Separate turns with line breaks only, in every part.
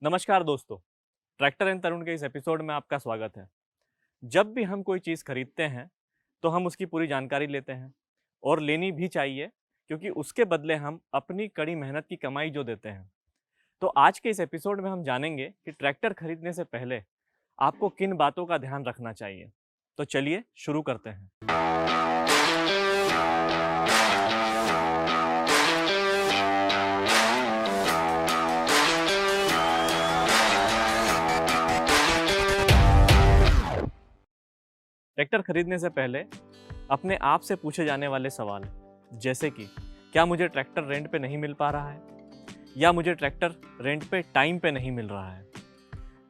नमस्कार दोस्तों। Tractor and तरुण के इस एपिसोड में आपका स्वागत है। जब भी हम कोई चीज़ खरीदते हैं तो हम उसकी पूरी जानकारी लेते हैं और लेनी भी चाहिए, क्योंकि उसके बदले हम अपनी कड़ी मेहनत की कमाई जो देते हैं। तो आज के इस एपिसोड में हम जानेंगे कि ट्रैक्टर खरीदने से पहले आपको किन बातों का ध्यान रखना चाहिए। तो चलिए शुरू करते हैं। ट्रैक्टर खरीदने से पहले अपने आप से पूछे जाने वाले सवाल, जैसे कि क्या मुझे ट्रैक्टर रेंट पे नहीं मिल पा रहा है, या मुझे ट्रैक्टर रेंट पे टाइम पे नहीं मिल रहा है।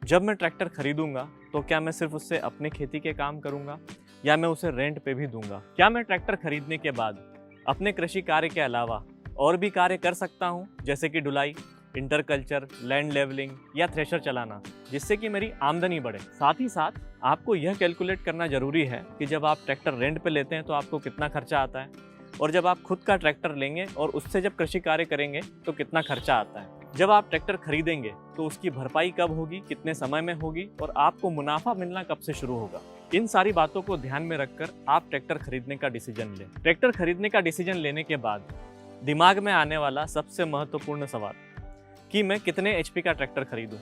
जब मैं ट्रैक्टर खरीदूंगा तो क्या मैं सिर्फ उससे अपने खेती के काम करूंगा, या मैं उसे रेंट पे भी दूंगा। क्या मैं ट्रैक्टर खरीदने के बाद अपने कृषि कार्य के अलावा और भी कार्य कर सकता हूं, जैसे कि ढुलाई, इंटरकल्चर, लैंड लेवलिंग या थ्रेशर चलाना, जिससे कि मेरी आमदनी बढ़े। साथ ही साथ आपको यह कैलकुलेट करना जरूरी है कि जब आप ट्रैक्टर रेंट पे लेते हैं तो आपको कितना खर्चा आता है, और जब आप खुद का ट्रैक्टर लेंगे और उससे जब कृषि कार्य करेंगे तो कितना खर्चा आता है। जब आप ट्रैक्टर खरीदेंगे तो उसकी भरपाई कब होगी, कितने समय में होगी, और आपको मुनाफा मिलना कब से शुरू होगा। इन सारी बातों को ध्यान में रखकर आप ट्रैक्टर खरीदने का डिसीजन लें। ट्रैक्टर खरीदने का डिसीजन लेने के बाद दिमाग में आने वाला सबसे महत्वपूर्ण सवाल कि मैं कितने एचपी का ट्रैक्टर खरीदूं।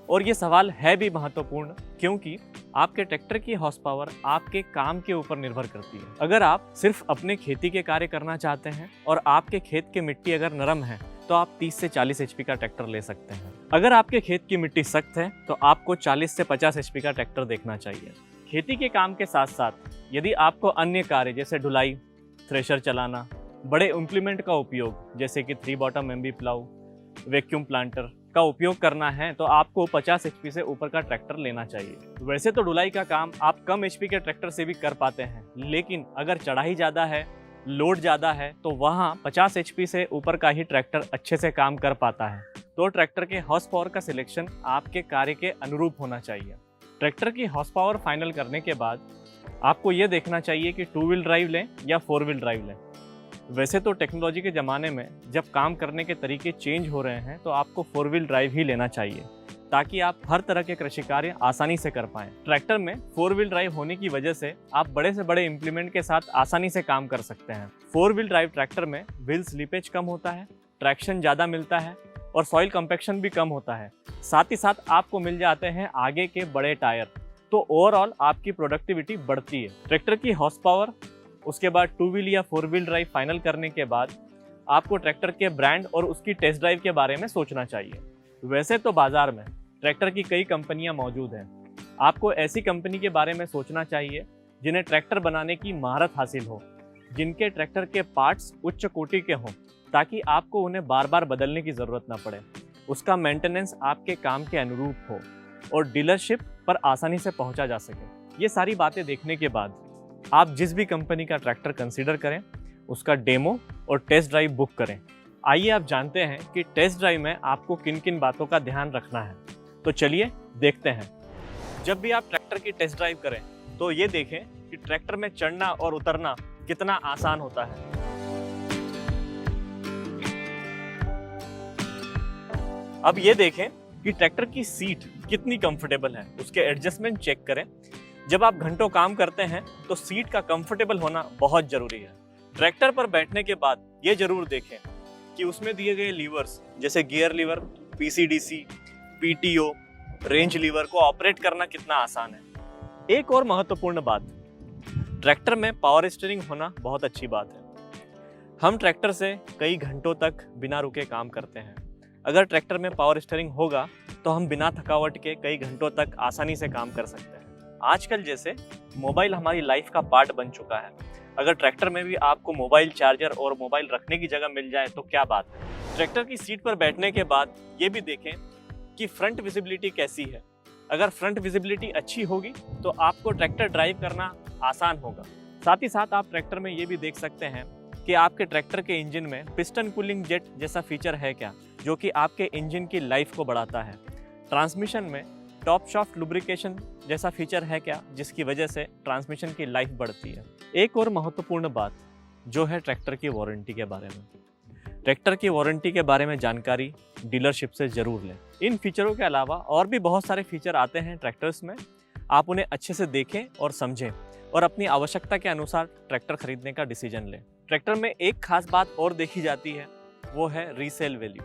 और ये सवाल है भी महत्वपूर्ण, क्योंकि आपके ट्रैक्टर की हॉर्स पावर आपके काम के ऊपर निर्भर करती है। अगर आप सिर्फ अपने खेती के कार्य करना चाहते हैं और आपके खेत की मिट्टी अगर नरम है तो आप 30 से 40 एचपी का ट्रैक्टर ले सकते हैं। अगर आपके खेत की मिट्टी सख्त है तो आपको 40 से 50 एचपी का ट्रैक्टर देखना चाहिए। खेती के काम के साथ साथ यदि आपको अन्य कार्य जैसे ढुलाई, थ्रेशर चलाना, बड़े इम्प्लीमेंट का उपयोग जैसे कि 3 bottom MB plough, vacuum planter का उपयोग करना है तो आपको 50 एचपी से ऊपर का ट्रैक्टर लेना चाहिए। वैसे तो ढुलाई का काम आप कम एचपी के ट्रैक्टर से भी कर पाते हैं, लेकिन अगर चढ़ाई ज़्यादा है, लोड ज़्यादा है, तो वहाँ 50 एचपी से ऊपर का ही ट्रैक्टर अच्छे से काम कर पाता है। तो ट्रैक्टर के हॉर्स पावर का सिलेक्शन आपके कार्य के अनुरूप होना चाहिए। ट्रैक्टर की हॉर्स पावर फाइनल करने के बाद आपको ये देखना चाहिए कि 2 व्हील ड्राइव लें या 4 व्हील ड्राइव लें। वैसे तो टेक्नोलॉजी के ज़माने में जब काम करने के तरीके चेंज हो रहे हैं तो आपको 4 व्हील ड्राइव ही लेना चाहिए, ताकि आप हर तरह के कृषि कार्य आसानी से कर पाएं। ट्रैक्टर में 4 व्हील ड्राइव होने की वजह से आप बड़े से बड़े इम्प्लीमेंट के साथ आसानी से काम कर सकते हैं। 4 व्हील ड्राइव ट्रैक्टर में व्हील स्लीपेज कम होता है, ट्रैक्शन ज़्यादा मिलता है और सॉइल कंपैक्शन भी कम होता है। साथ ही साथ आपको मिल जाते हैं आगे के बड़े टायर, तो ओवरऑल आपकी प्रोडक्टिविटी बढ़ती है। ट्रैक्टर की हॉर्स पावर, उसके बाद 2 व्हील या 4 व्हील ड्राइव फाइनल करने के बाद आपको ट्रैक्टर के ब्रांड और उसकी टेस्ट ड्राइव के बारे में सोचना चाहिए। वैसे तो बाजार में ट्रैक्टर की कई कंपनियां मौजूद हैं। आपको ऐसी कंपनी के बारे में सोचना चाहिए जिन्हें ट्रैक्टर बनाने की महारत हासिल हो, जिनके ट्रैक्टर के पार्ट्स उच्च कोटि के हों, ताकि आपको उन्हें बार बार बदलने की ज़रूरत ना पड़े, उसका मेंटेनेंस आपके काम के अनुरूप हो और डीलरशिप पर आसानी से पहुँचा जा सके। ये सारी बातें देखने के बाद आप जिस भी कंपनी का ट्रैक्टर कंसीडर करें, उसका डेमो और टेस्ट ड्राइव बुक करें। आइए आप जानते हैं कि टेस्ट ड्राइव में आपको किन किन बातों का ध्यान रखना है। तो चलिए देखते हैं। जब भी आप ट्रैक्टर की टेस्ट ड्राइव करें तो ये देखें कि ट्रैक्टर में चढ़ना और उतरना कितना आसान होता है। अब ये देखें कि ट्रैक्टर की सीट कितनी कंफर्टेबल है, उसके एडजस्टमेंट चेक करें। जब आप घंटों काम करते हैं तो सीट का कंफर्टेबल होना बहुत जरूरी है। ट्रैक्टर पर बैठने के बाद ये जरूर देखें कि उसमें दिए गए लीवर्स जैसे gear lever, PCDC, PTO, range lever को ऑपरेट करना कितना आसान है। एक और महत्वपूर्ण बात, ट्रैक्टर में पावर स्टीयरिंग होना बहुत अच्छी बात है। हम ट्रैक्टर से कई घंटों तक बिना रुके काम करते हैं। अगर ट्रैक्टर में पावर स्टीयरिंग होगा तो हम बिना थकावट के कई घंटों तक आसानी से काम कर सकते हैं। आजकल जैसे मोबाइल हमारी लाइफ का पार्ट बन चुका है, अगर ट्रैक्टर में भी आपको मोबाइल चार्जर और मोबाइल रखने की जगह मिल जाए तो क्या बात है। ट्रैक्टर की सीट पर बैठने के बाद ये भी देखें कि फ्रंट विजिबिलिटी कैसी है। अगर फ्रंट विजिबिलिटी अच्छी होगी तो आपको ट्रैक्टर ड्राइव करना आसान होगा। साथ ही साथ आप ट्रैक्टर में ये भी देख सकते हैं कि आपके ट्रैक्टर के इंजन में पिस्टन कूलिंग जेट जैसा फीचर है क्या, जो कि आपके इंजन की लाइफ को बढ़ाता है। ट्रांसमिशन में टॉप शाफ्ट लुब्रिकेशन जैसा फीचर है क्या, जिसकी वजह से ट्रांसमिशन की लाइफ बढ़ती है। एक और महत्वपूर्ण बात जो है ट्रैक्टर की वारंटी के बारे में। ट्रैक्टर की वारंटी के बारे में जानकारी डीलरशिप से ज़रूर लें। इन फीचरों के अलावा और भी बहुत सारे फीचर आते हैं ट्रैक्टर्स में। आप उन्हें अच्छे से देखें और समझें और अपनी आवश्यकता के अनुसार ट्रैक्टर खरीदने का डिसीजन लें। ट्रैक्टर में एक खास बात और देखी जाती है, वो है रीसेल वैल्यू।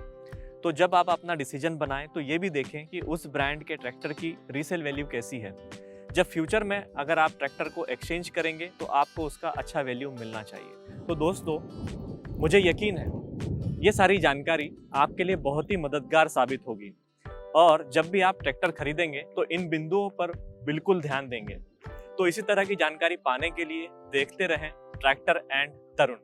तो जब आप अपना डिसीजन बनाएं तो ये भी देखें कि उस ब्रांड के ट्रैक्टर की रीसेल वैल्यू कैसी है। जब फ्यूचर में अगर आप ट्रैक्टर को एक्सचेंज करेंगे तो आपको उसका अच्छा वैल्यू मिलना चाहिए। तो दोस्तों, मुझे यकीन है ये सारी जानकारी आपके लिए बहुत ही मददगार साबित होगी और जब भी आप ट्रैक्टर खरीदेंगे तो इन बिंदुओं पर बिल्कुल ध्यान देंगे। तो इसी तरह की जानकारी पाने के लिए देखते रहें ट्रैक्टर एंड तरुण।